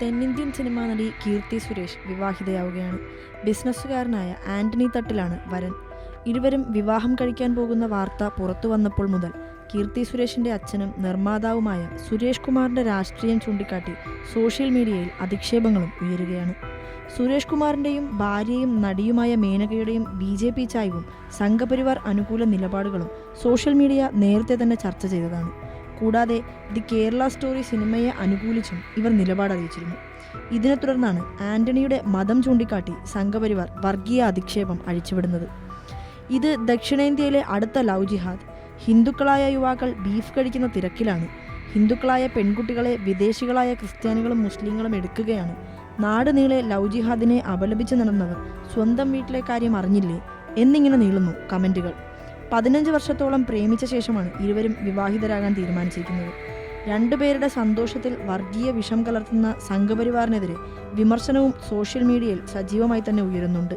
തെന്നിന്ത്യൻ സിനിമാ നടി കീർത്തി സുരേഷ് വിവാഹിതയാവുകയാണ്. ബിസിനസ്സുകാരനായ ആന്റണി തട്ടിലാണ് വരൻ. ഇരുവരും വിവാഹം കഴിക്കാൻ പോകുന്ന വാർത്ത പുറത്തു വന്നപ്പോൾ മുതൽ കീർത്തി സുരേഷിന്റെ അച്ഛനും നിർമ്മാതാവുമായ സുരേഷ് കുമാറിന്റെ രാഷ്ട്രീയം ചൂണ്ടിക്കാട്ടി സോഷ്യൽ മീഡിയയിൽ അധിക്ഷേപങ്ങളും ഉയരുകയാണ്. സുരേഷ് കുമാറിന്റെയും ഭാര്യയും നടിയുമായ മേനകയുടെയും BJP ചായ്വും സംഘപരിവാർ അനുകൂല നിലപാടുകളും സോഷ്യൽ മീഡിയ നേരത്തെ തന്നെ ചർച്ച ചെയ്തതാണ്. കൂടാതെ ദി കേരള സ്റ്റോറി സിനിമയെ അനുകൂലിച്ചും ഇവർ നിലപാടറിയിച്ചിരുന്നു. ഇതിനെ തുടർന്നാണ് ആന്റണിയുടെ മതം ചൂണ്ടിക്കാട്ടി സംഘപരിവാർ വർഗീയ അധിക്ഷേപം അഴിച്ചുവിടുന്നത്. ഇത് ദക്ഷിണേന്ത്യയിലെ അടുത്ത ലവ് ജിഹാദ്. ഹിന്ദുക്കളായ യുവാക്കൾ ബീഫ് കഴിക്കുന്ന തിരക്കിലാണ്. ഹിന്ദുക്കളായ പെൺകുട്ടികളെ വിദേശികളായ ക്രിസ്ത്യാനികളും മുസ്ലിങ്ങളും എടുക്കുകയാണ്. നാട് നീളെ ലവ് ജിഹാദിനെ അപലപിച്ച് നടന്നവർ സ്വന്തം വീട്ടിലെ കാര്യം അറിഞ്ഞില്ലേ എന്നിങ്ങനെ നീളുന്നു കമന്റുകൾ. 15 വർഷത്തോളം പ്രേമിച്ച ശേഷമാണ് ഇരുവരും വിവാഹിതരാകാൻ തീരുമാനിച്ചിരിക്കുന്നത്. രണ്ടുപേരുടെ സന്തോഷത്തിൽ വർഗീയ വിഷം കലർത്തുന്ന സംഘപരിവാറിനെതിരെ വിമർശനവും സോഷ്യൽ മീഡിയയിൽ സജീവമായി തന്നെ ഉയരുന്നുണ്ട്.